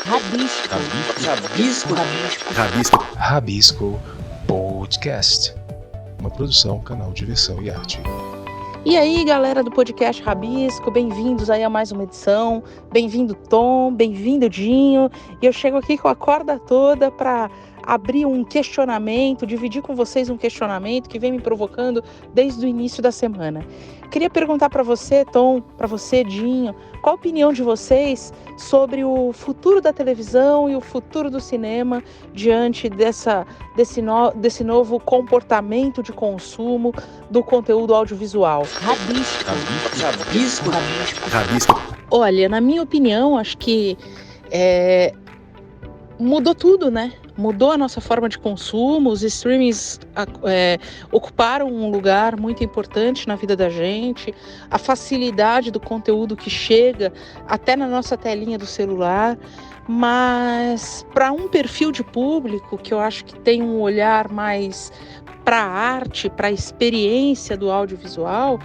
Rabisco. Rabisco. Rabisco. Rabisco Podcast, uma produção, canal Diversão e Arte. E aí, galera do podcast Rabisco, bem-vindos aí a mais uma edição. Bem-vindo, Tom, bem-vindo, Dinho. E eu chego aqui com a corda toda para abrir um questionamento, dividir com vocês um questionamento que vem me provocando desde o início da semana. Queria perguntar para você, Tom, para você, Dinho, qual a opinião de vocês sobre o futuro da televisão e o futuro do cinema diante desse novo comportamento de consumo do conteúdo audiovisual? Rabisco. Olha, na minha opinião, acho que mudou tudo, né? Mudou a nossa forma de consumo, os streamings ocuparam um lugar muito importante na vida da gente, a facilidade do conteúdo que chega até na nossa telinha do celular, mas para um perfil de público que eu acho que tem um olhar mais para a arte, para a experiência do audiovisual,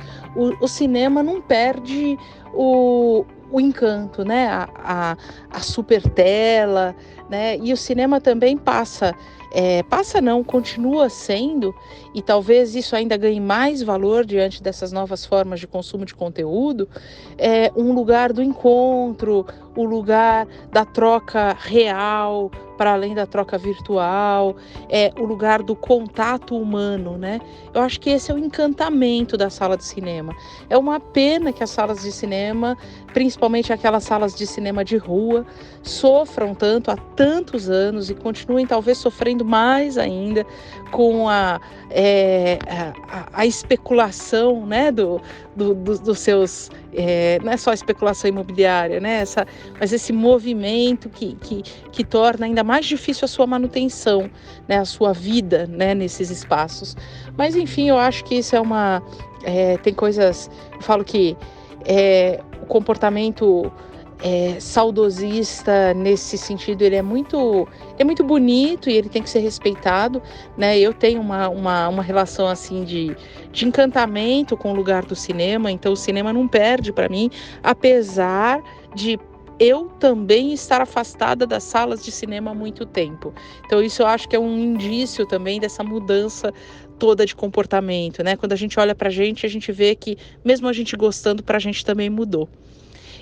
o cinema não perde o encanto, né? A super tela, né? E o cinema também continua sendo, e talvez isso ainda ganhe mais valor diante dessas novas formas de consumo de conteúdo, um lugar do encontro, o lugar da troca real, para além da troca virtual, o lugar do contato humano, né? Eu acho que esse é o encantamento da sala de cinema. É uma pena que as salas de cinema, principalmente aquelas salas de cinema de rua, sofram tanto há tantos anos e continuem talvez sofrendo mais ainda com a especulação, né, dos seus, não é só a especulação imobiliária, né, mas esse movimento que torna ainda mais difícil a sua manutenção, né, a sua vida, né, nesses espaços. Mas enfim, eu acho que isso tem coisas, eu falo que o comportamento saudosista nesse sentido, ele é muito bonito e ele tem que ser respeitado, né? Eu tenho uma relação assim de encantamento com o lugar do cinema, então o cinema não perde para mim, apesar de eu também estar afastada das salas de cinema há muito tempo. Então isso eu acho que é um indício também dessa mudança toda de comportamento, né? Quando a gente olha pra gente, a gente vê que mesmo a gente gostando, pra gente também mudou.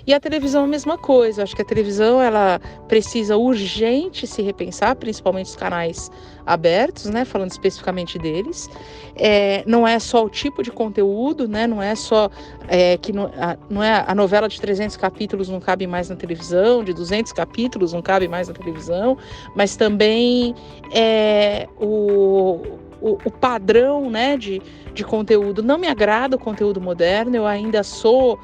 E a televisão é a mesma coisa. Eu acho que a televisão ela precisa urgente se repensar, principalmente os canais abertos, né? Falando especificamente deles. Não é só o tipo de conteúdo, né? Não é só não é a novela de 300 capítulos não cabe mais na televisão, de 200 capítulos não cabe mais na televisão, mas também o padrão, né, de conteúdo. Não me agrada o conteúdo moderno, eu ainda sou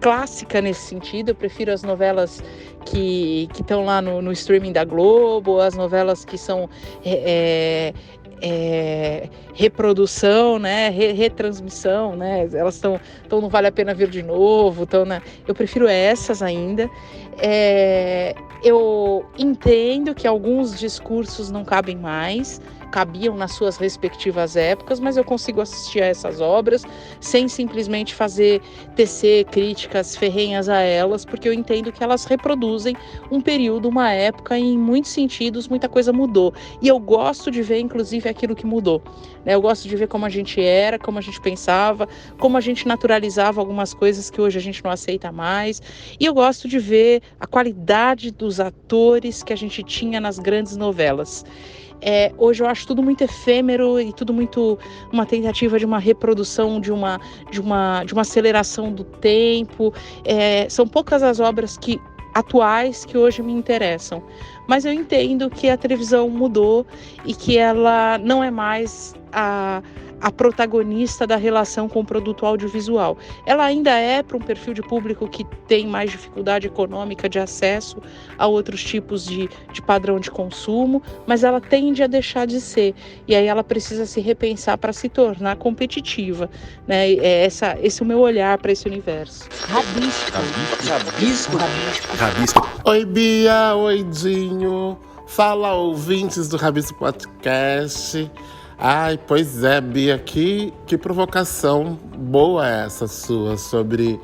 clássica nesse sentido. Eu prefiro as novelas que estão lá no streaming da Globo, as novelas que são reprodução, né, retransmissão, né, elas estão não vale a pena ver de novo, eu prefiro essas ainda. Eu entendo que alguns discursos não cabem mais, cabiam nas suas respectivas épocas, mas eu consigo assistir a essas obras sem simplesmente tecer críticas ferrenhas a elas, porque eu entendo que elas reproduzem um período, uma época, e em muitos sentidos muita coisa mudou. E eu gosto de ver, inclusive, aquilo que mudou, né? Eu gosto de ver como a gente era, como a gente pensava, como a gente naturalizava algumas coisas que hoje a gente não aceita mais. E eu gosto de ver a qualidade dos atores que a gente tinha nas grandes novelas. Hoje eu acho tudo muito efêmero e tudo muito uma tentativa de uma reprodução, de uma aceleração do tempo. São poucas as obras atuais que hoje me interessam, mas eu entendo que a televisão mudou e que ela não é mais a protagonista da relação com o produto audiovisual. Ela ainda é para um perfil de público que tem mais dificuldade econômica de acesso a outros tipos de padrão de consumo, mas ela tende a deixar de ser, e aí ela precisa se repensar para se tornar competitiva, né? Esse é o meu olhar para esse universo. Rabisco. Oi, Bia, oi, Dinho. Fala, ouvintes do Rabisco Podcast. Ai, pois é, Bia, que provocação boa essa sua sobre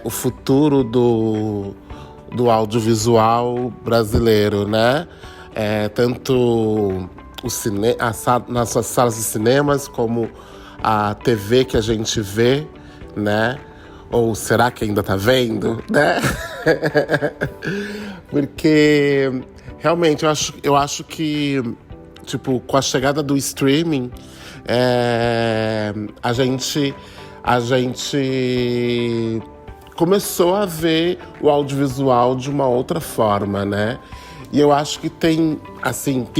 o futuro do audiovisual brasileiro, né? Tanto nas suas salas de cinemas, como a TV que a gente vê, né? Ou será que ainda tá vendo, né? Porque realmente eu acho que, tipo, com a chegada do streaming, a gente começou a ver o audiovisual de uma outra forma, né? E eu acho que tem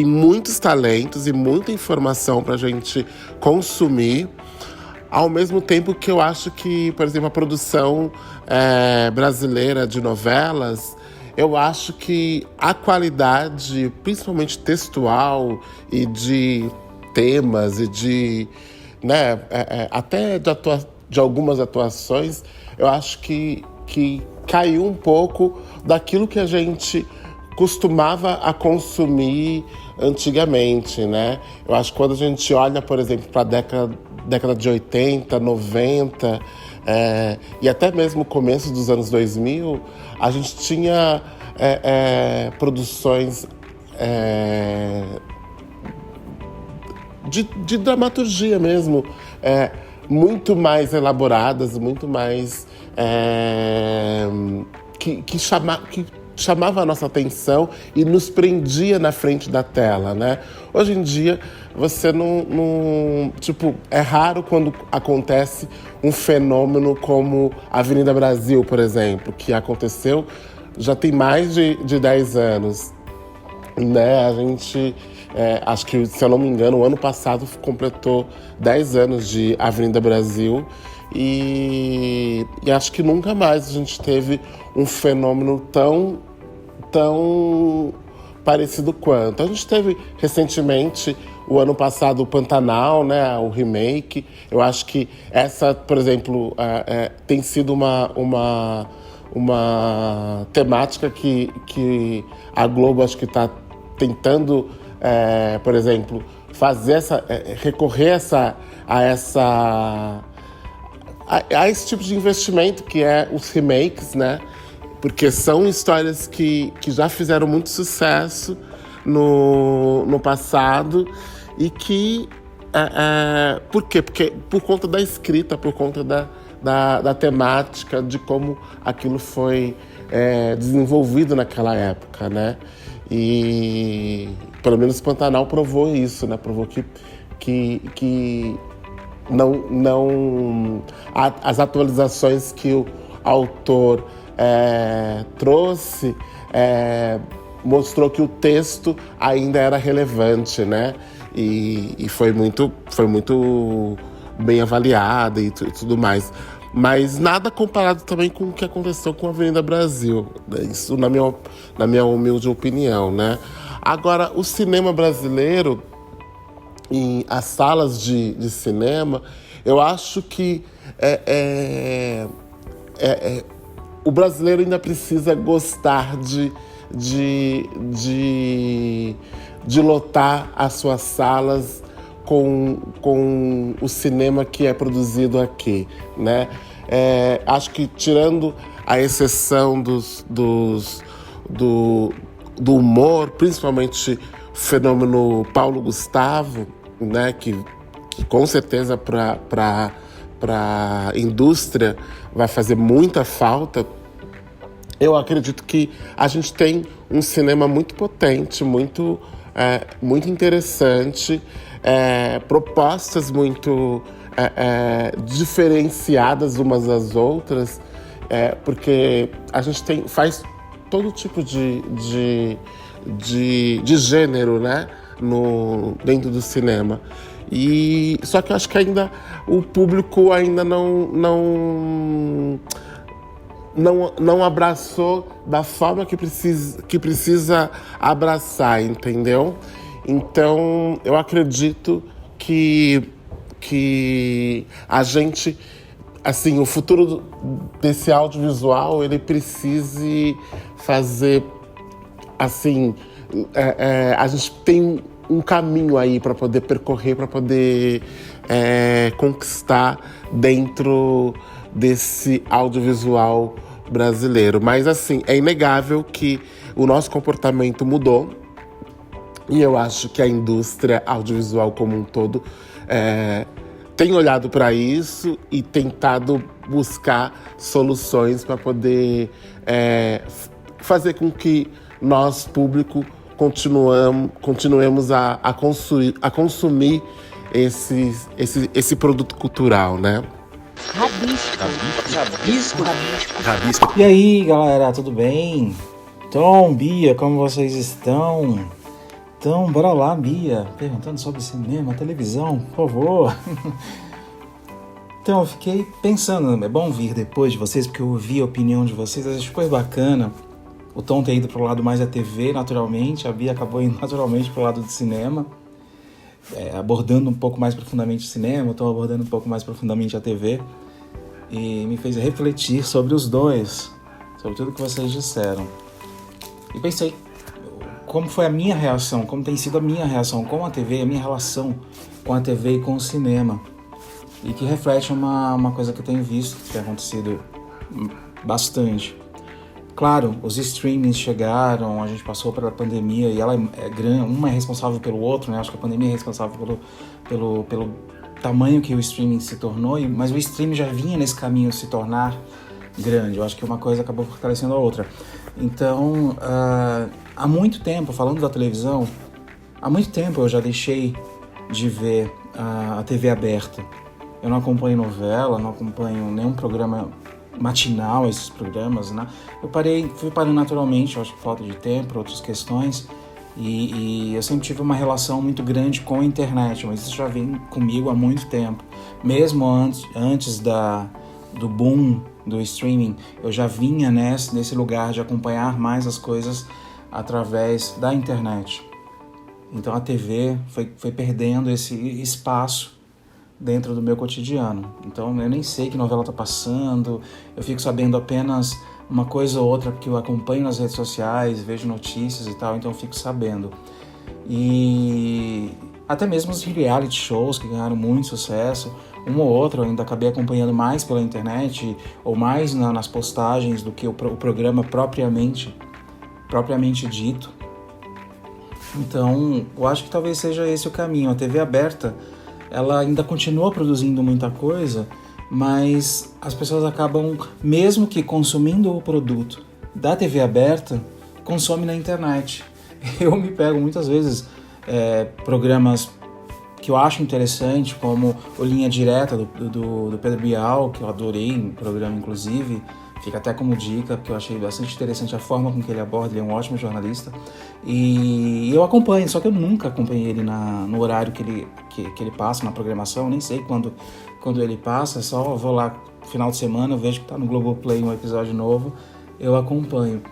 muitos talentos e muita informação pra gente consumir, ao mesmo tempo que eu acho que, por exemplo, a produção brasileira de novelas, eu acho que a qualidade, principalmente textual e de temas e de, né, até de algumas atuações, eu acho que caiu um pouco daquilo que a gente costumava a consumir antigamente, né? Eu acho que quando a gente olha, por exemplo, para a década de 80, 90, e até mesmo o começo dos anos 2000, a gente tinha produções de dramaturgia mesmo, muito mais elaboradas, muito mais que chamava a nossa atenção e nos prendia na frente da tela, né? Hoje em dia, você não... Tipo, é raro quando acontece um fenômeno como Avenida Brasil, por exemplo, que aconteceu já tem mais de 10 anos, né? A gente... acho que, se eu não me engano, o ano passado completou 10 anos de Avenida Brasil e acho que nunca mais a gente teve um fenômeno tão parecido quanto. A gente teve recentemente, o ano passado, o Pantanal, né, o remake. Eu acho que essa, por exemplo, tem sido uma temática que a Globo acho que está tentando, por exemplo, fazer recorrer a esse tipo de investimento que é os remakes, né? Porque são histórias que já fizeram muito sucesso no passado e que... por quê? Porque por conta da escrita, por conta da temática, de como aquilo foi desenvolvido naquela época, né? E pelo menos Pantanal provou isso, né? Provou que não as atualizações que o autor trouxe mostrou que o texto ainda era relevante, né? E foi muito bem avaliada e tudo mais. Mas nada comparado também com o que aconteceu com a Avenida Brasil. Isso na minha humilde opinião, né? Agora, o cinema brasileiro e as salas de cinema, eu acho que o brasileiro ainda precisa gostar de lotar as suas salas com o cinema que é produzido aqui, né? Acho que, tirando a exceção do humor, principalmente o fenômeno Paulo Gustavo, né? Que com certeza para a indústria vai fazer muita falta. Eu acredito que a gente tem um cinema muito potente, muito interessante, propostas muito diferenciadas umas das outras, porque a gente faz todo tipo de gênero, né, dentro do cinema. Só que eu acho que ainda o público ainda não abraçou da forma que precisa abraçar, entendeu? Então, eu acredito que a gente, assim, o futuro desse audiovisual, ele precise fazer, assim, a gente tem um caminho aí para poder percorrer, para poder conquistar dentro desse audiovisual brasileiro. Mas, assim, é inegável que o nosso comportamento mudou. E eu acho que a indústria audiovisual como um todo tem olhado para isso e tentado buscar soluções para poder fazer com que nós, público, continuemos a consumir esse produto cultural, né? Rabisco. E aí, galera, tudo bem? Tom, Bia, como vocês estão? Então, bora lá, Bia, perguntando sobre cinema, televisão, por favor. Então, eu fiquei pensando, é bom vir depois de vocês, porque eu ouvi a opinião de vocês, acho super bacana. O Tom tem ido pro lado mais da TV, naturalmente, a Bia acabou indo naturalmente pro lado do cinema, abordando um pouco mais profundamente o cinema, o Tom abordando um pouco mais profundamente a TV, e me fez refletir sobre os dois, sobre tudo que vocês disseram. E pensei, como foi a minha reação, como tem sido a minha reação com a TV, a minha relação com a TV e com o cinema. E que reflete uma coisa que eu tenho visto, que tem acontecido bastante. Claro, os streamings chegaram, a gente passou pela pandemia e ela é grande, uma é responsável pelo outro, né? Acho que a pandemia é responsável pelo tamanho que o streaming se tornou, mas o streaming já vinha nesse caminho de se tornar grande. Eu acho que uma coisa acabou fortalecendo a outra. Então, há muito tempo, falando da televisão, há muito tempo eu já deixei de ver a TV aberta. Eu não acompanho novela, não acompanho nenhum programa matinal, esses programas, né? Fui parando naturalmente, eu acho que falta de tempo, outras questões, e eu sempre tive uma relação muito grande com a internet, mas isso já vem comigo há muito tempo. Mesmo antes do boom do streaming, eu já vinha nesse lugar de acompanhar mais as coisas através da internet. Então a TV foi perdendo esse espaço dentro do meu cotidiano. Então eu nem sei que novela tá passando, eu fico sabendo apenas uma coisa ou outra porque eu acompanho nas redes sociais, vejo notícias e tal, então eu fico sabendo. E até mesmo os reality shows que ganharam muito sucesso, um ou outro eu ainda acabei acompanhando mais pela internet ou mais nas postagens do que o programa propriamente dito. Então eu acho que talvez seja esse o caminho. A TV aberta, ela ainda continua produzindo muita coisa, mas as pessoas acabam, mesmo que consumindo o produto da TV aberta, consomem na internet. Eu me pego muitas vezes programas que eu acho interessante, como o Linha Direta do Pedro Bial, que eu adorei no programa, inclusive. Fica até como dica, porque eu achei bastante interessante a forma com que ele aborda, ele é um ótimo jornalista. E eu acompanho, só que eu nunca acompanhei ele no horário que ele passa na programação, nem sei quando ele passa, só vou lá no final de semana, eu vejo que tá no Globoplay um episódio novo, eu acompanho.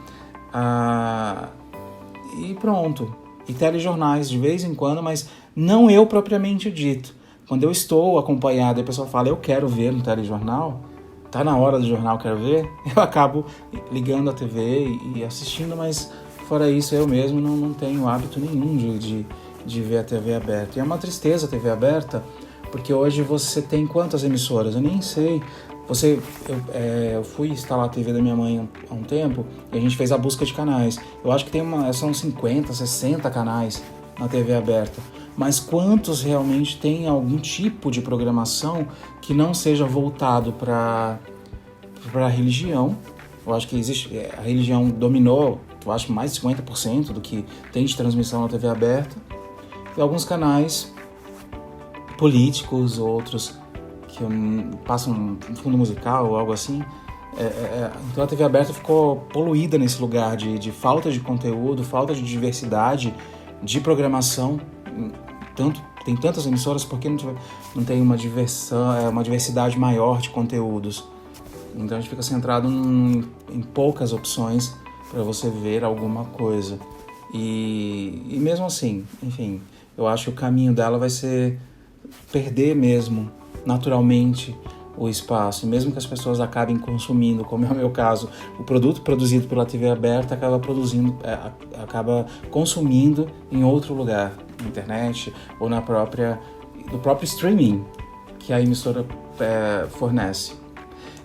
E pronto. E telejornais de vez em quando, mas não eu propriamente dito. Quando eu estou acompanhado e a pessoa fala, eu quero ver no telejornal, tá na hora do jornal, quero ver, eu acabo ligando a TV e assistindo, mas fora isso eu mesmo não tenho hábito nenhum de ver a TV aberta. E é uma tristeza a TV aberta, porque hoje você tem quantas emissoras? Eu nem sei. Eu fui instalar a TV da minha mãe há um tempo e a gente fez a busca de canais. Eu acho que são 50, 60 canais na TV aberta. Mas quantos realmente têm algum tipo de programação que não seja voltado para a religião? Eu acho que a religião dominou, eu acho, mais de 50% do que tem de transmissão na TV aberta. E alguns canais políticos, outros que passam um fundo musical ou algo assim. Então a TV aberta ficou poluída nesse lugar de falta de conteúdo, falta de diversidade de programação. Tem tantas emissoras, por que não tem uma diversidade maior de conteúdos? Então a gente fica centrado em poucas opções para você ver alguma coisa. E mesmo assim, enfim, eu acho que o caminho dela vai ser perder mesmo, naturalmente, o espaço. E mesmo que as pessoas acabem consumindo, como é o meu caso, o produto produzido pela TV aberta acaba consumindo em outro lugar, na internet ou no próprio streaming que a emissora fornece.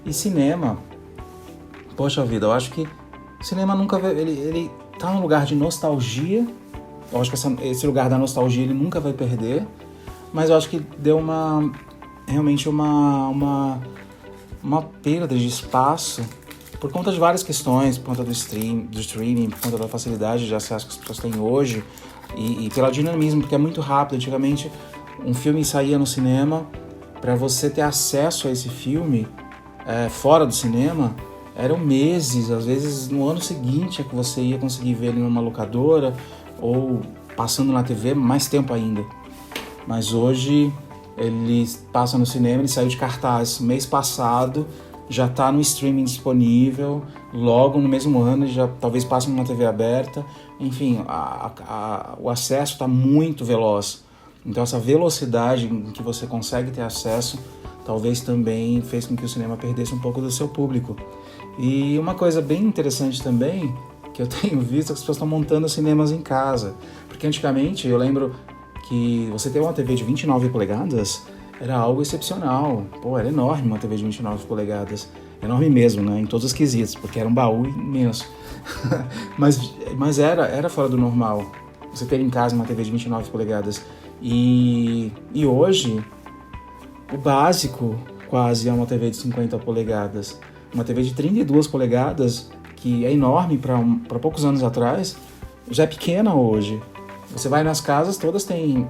E cinema, poxa vida, eu acho que o cinema nunca vai... Ele tá num lugar de nostalgia. Eu acho que esse lugar da nostalgia ele nunca vai perder. Mas eu acho que deu realmente uma perda de espaço por conta de várias questões, por conta do streaming, por conta da facilidade de acesso que as pessoas têm hoje e pelo dinamismo, porque é muito rápido. Antigamente, um filme saía no cinema, para você ter acesso a esse filme fora do cinema, eram meses, às vezes no ano seguinte é que você ia conseguir ver ele numa locadora ou passando na TV, mais tempo ainda. Mas hoje ele passa no cinema, ele saiu de cartaz mês passado, já está no streaming disponível, logo no mesmo ano já talvez passe numa TV aberta. Enfim, o acesso está muito veloz. Então essa velocidade em que você consegue ter acesso talvez também fez com que o cinema perdesse um pouco do seu público. E uma coisa bem interessante também, que eu tenho visto, é que as pessoas estão montando cinemas em casa. Porque antigamente, eu lembro que você ter uma TV de 29 polegadas era algo excepcional. Pô, era enorme uma TV de 29 polegadas. Enorme mesmo, né? Em todos os quesitos, porque era um baú imenso. mas era fora do normal você ter em casa uma TV de 29 polegadas. E hoje, o básico quase é uma TV de 50 polegadas. Uma TV de 32 polegadas, que é enorme para poucos anos atrás, já é pequena hoje. Você vai nas casas, todas têm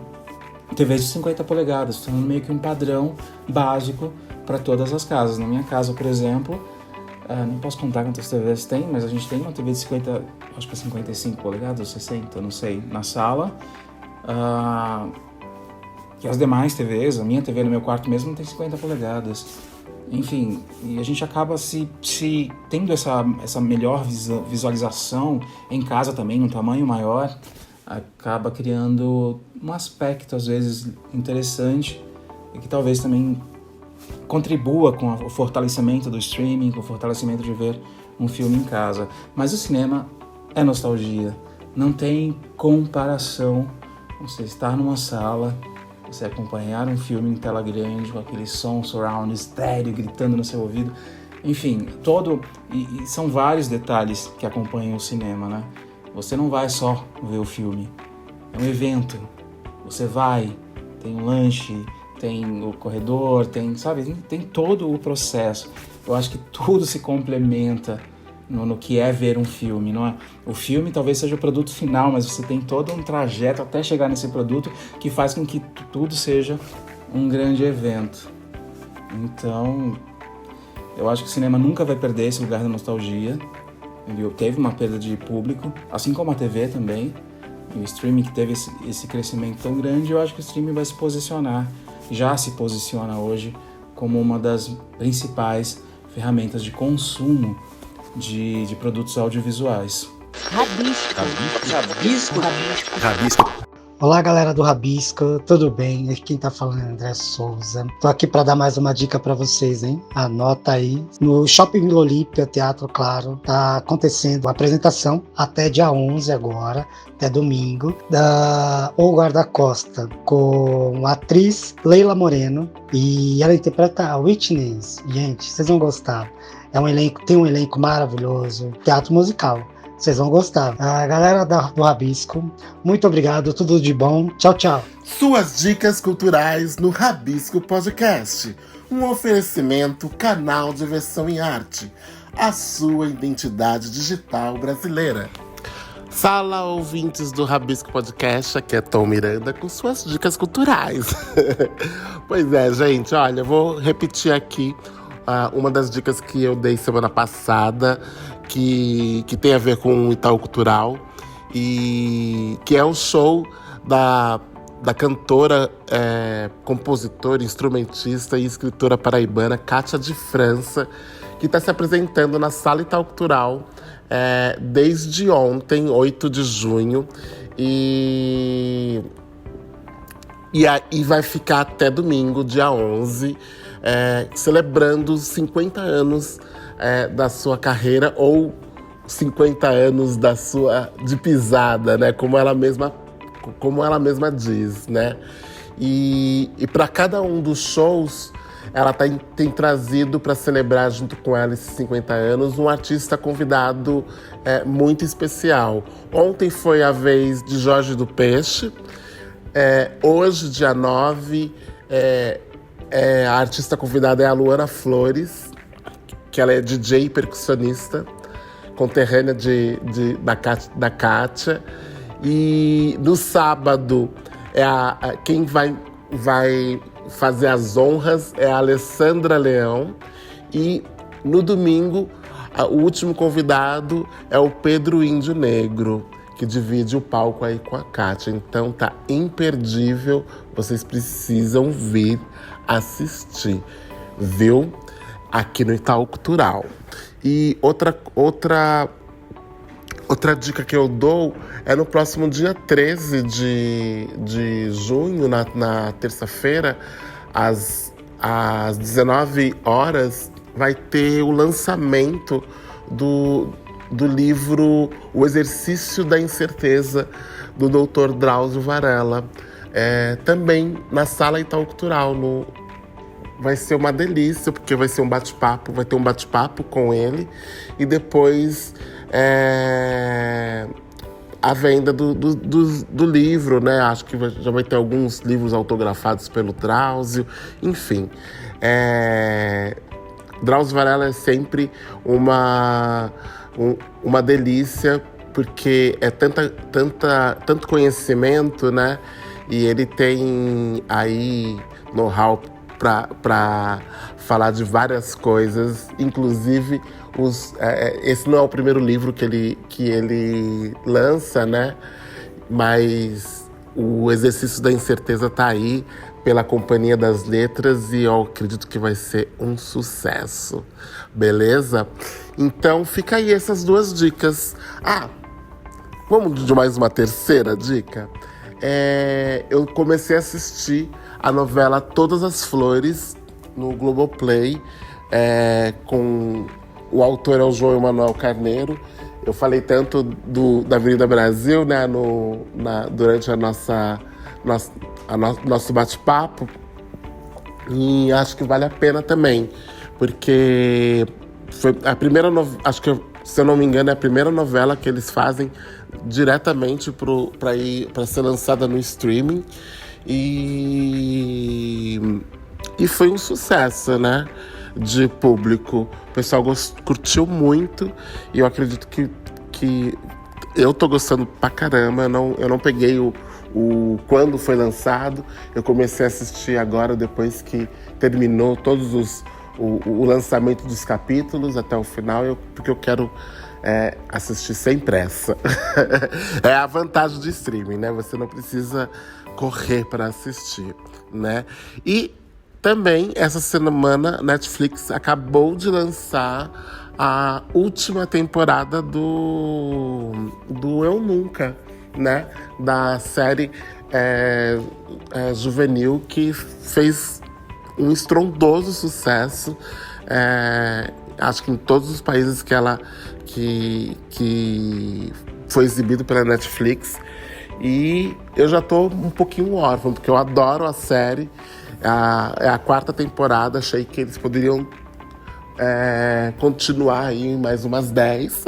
TVs de 50 polegadas, tornando meio que um padrão básico para todas as casas. Na minha casa, por exemplo, não posso contar quantas TVs tem, mas a gente tem uma TV de 50, acho que é 55 polegadas, 60, não sei, na sala. E as demais TVs, a minha TV no meu quarto mesmo tem 50 polegadas. Enfim, e a gente acaba se tendo essa melhor visualização em casa também, num tamanho maior, acaba criando um aspecto, às vezes, interessante e que talvez também contribua com o fortalecimento do streaming, com o fortalecimento de ver um filme em casa. Mas o cinema é nostalgia, não tem comparação você estar numa sala, você acompanhar um filme em tela grande, com aquele som surround, estéreo, gritando no seu ouvido. Enfim, e são vários detalhes que acompanham o cinema, né? Você não vai só ver o filme, é um evento. Você vai, tem um lanche, tem o corredor, tem todo o processo. Eu acho que tudo se complementa no que é ver um filme, não é? O filme talvez seja o produto final, mas você tem todo um trajeto até chegar nesse produto que faz com que tudo seja um grande evento. Então, eu acho que o cinema nunca vai perder esse lugar da nostalgia. Ele teve uma perda de público, assim como a TV também. E o streaming que teve esse crescimento tão grande, eu acho que o streaming vai se posicionar, já se posiciona hoje como uma das principais ferramentas de consumo de produtos audiovisuais. Rabisco. Olá, galera do Rabisco, tudo bem? Aqui quem tá falando é André Souza. Tô aqui para dar mais uma dica para vocês, hein? Anota aí. No Shopping Vila Olímpia, Teatro Claro, tá acontecendo a apresentação até dia 11 agora, até domingo, da O Guarda-Costa, com a atriz Leila Moreno, e ela interpreta a Whitney. Gente, vocês vão gostar. Tem um elenco maravilhoso, teatro musical. Vocês vão gostar. A galera do Rabisco, muito obrigado, tudo de bom. Tchau, tchau. Suas dicas culturais no Rabisco Podcast. Um oferecimento canal de versão em arte. A sua identidade digital brasileira. Fala, ouvintes do Rabisco Podcast, aqui é Tom Miranda com suas dicas culturais. Pois é, gente, olha, eu vou repetir aqui uma das dicas que eu dei semana passada, que tem a ver com o Itaú Cultural, e que é o show da cantora, compositora, instrumentista e escritora paraibana Kátia de França, que está se apresentando na Sala Itaú Cultural desde ontem, 8 de junho, e vai ficar até domingo, dia 11, celebrando os 50 anos da sua carreira, ou 50 anos de pisada, né? Como ela mesma diz, né? E para cada um dos shows, ela tem trazido para celebrar junto com ela esses 50 anos um artista convidado muito especial. Ontem foi a vez de Jorge do Peixe, hoje, dia 9, a artista convidada é a Luana Flores, que ela é DJ e percussionista, conterrânea da Kátia. E no sábado, quem vai fazer as honras é a Alessandra Leão. E no domingo, o último convidado é o Pedro Índio Negro, que divide o palco aí com a Kátia. Então tá imperdível, vocês precisam vir assistir, viu? Aqui no Itaú Cultural. E outra dica que eu dou é no próximo dia 13 de junho, na terça-feira, às 19 horas, vai ter o lançamento do livro O Exercício da Incerteza, do Dr. Drauzio Varela. Também na Sala Itaú Cultural. Vai ser uma delícia, porque vai ter um bate-papo com ele. E depois a venda do livro, né? Acho que já vai ter alguns livros autografados pelo Drauzio. Enfim, Drauzio Varela é sempre uma delícia, porque é tanto conhecimento, né? E ele tem aí know-how para falar de várias coisas, inclusive esse não é o primeiro livro que ele lança, né? Mas o Exercício da Incerteza tá aí pela Companhia das Letras e eu acredito que vai ser um sucesso, beleza? Então fica aí essas duas dicas. Vamos de mais uma terceira dica? Eu comecei a assistir a novela Todas as Flores no Globoplay, com o autor é o João Emanuel Carneiro. Eu falei tanto da Avenida Brasil, né, durante nosso bate-papo, e acho que vale a pena também, porque foi a primeira acho que, se eu não me engano, é a primeira novela que eles fazem diretamente para ser lançada no streaming. E foi um sucesso, né, de público. O pessoal curtiu muito e eu acredito que eu tô gostando pra caramba. Eu não peguei quando foi lançado. Eu comecei a assistir agora, depois que terminou o lançamento dos capítulos até o final, porque eu quero assistir sem pressa. É a vantagem de streaming, né? Você não precisa correr para assistir, né? E também, essa semana, Netflix acabou de lançar a última temporada do Eu Nunca, né? Da série juvenil, que fez um estrondoso sucesso. Acho que em todos os países que foi exibido pela Netflix. E eu já tô um pouquinho órfão, porque eu adoro a série. É a 4ª temporada, achei que eles poderiam continuar aí mais umas 10.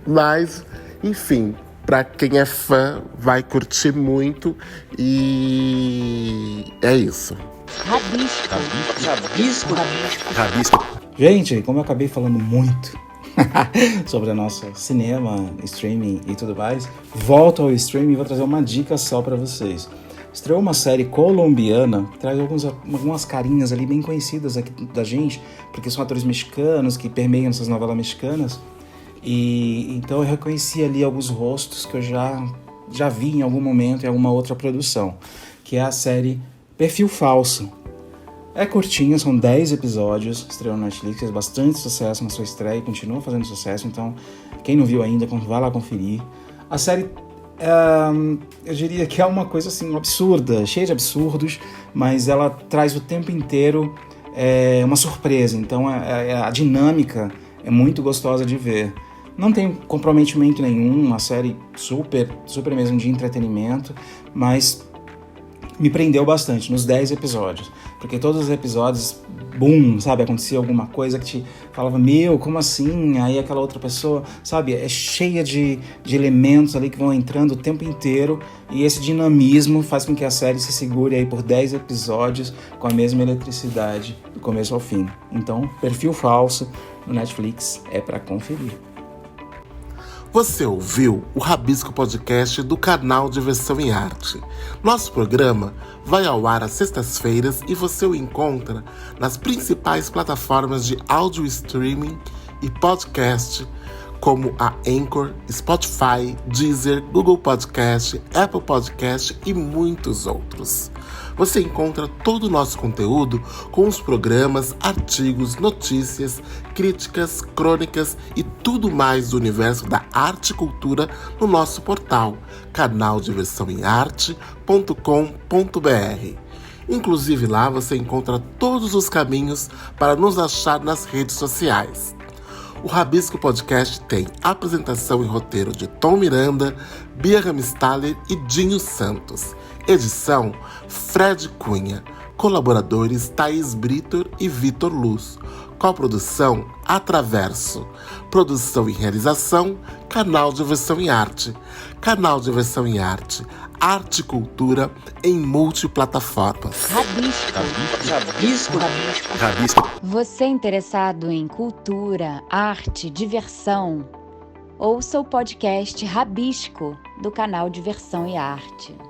Mas, enfim, pra quem é fã, vai curtir muito. E é isso. Rabisco. Gente, como eu acabei falando muito sobre a nossa cinema, streaming e tudo mais, volto ao streaming e vou trazer uma dica só pra vocês. Estreou uma série colombiana que traz algumas carinhas ali bem conhecidas aqui da gente, porque são atores mexicanos que permeiam essas novelas mexicanas. E então eu reconheci ali alguns rostos que eu já vi em algum momento em alguma outra produção, que é a série Perfil Falso. É curtinha, são 10 episódios, estreou na Netflix, fez bastante sucesso na sua estreia e continua fazendo sucesso, então quem não viu ainda, vai lá conferir. A série, eu diria que é uma coisa assim absurda, cheia de absurdos, mas ela traz o tempo inteiro uma surpresa, então a dinâmica é muito gostosa de ver. Não tem comprometimento nenhum, uma série super mesmo de entretenimento, mas me prendeu bastante nos 10 episódios. porque todos os episódios, boom, sabe, acontecia alguma coisa que te falava, meu, como assim? Aí aquela outra pessoa, sabe, é cheia de elementos ali que vão entrando o tempo inteiro, e esse dinamismo faz com que a série se segure aí por 10 episódios com a mesma eletricidade do começo ao fim. Então, Perfil Falso no Netflix é para conferir. Você ouviu o Rabisco Podcast do canal Diversão em Arte. Nosso programa vai ao ar às sextas-feiras e você o encontra nas principais plataformas de áudio streaming e podcast, como a Anchor, Spotify, Deezer, Google Podcast, Apple Podcast e muitos outros. Você encontra todo o nosso conteúdo com os programas, artigos, notícias, críticas, crônicas e tudo mais do universo da arte e cultura no nosso portal, canaldiversãoemarte.com.br. Inclusive lá você encontra todos os caminhos para nos achar nas redes sociais. O Rabisco Podcast tem apresentação e roteiro de Tom Miranda, Bia Ramstaller e Dinho Santos. Edição, Fred Cunha. Colaboradores, Thaís Britor e Vitor Luz. Coprodução, Atraverso. Produção e realização, Canal Diversão em Arte. Canal Diversão em Arte. Arte e cultura em multiplataformas. Rabisco. Você interessado em cultura, arte, diversão? Ouça o podcast Rabisco, do canal Diversão e Arte.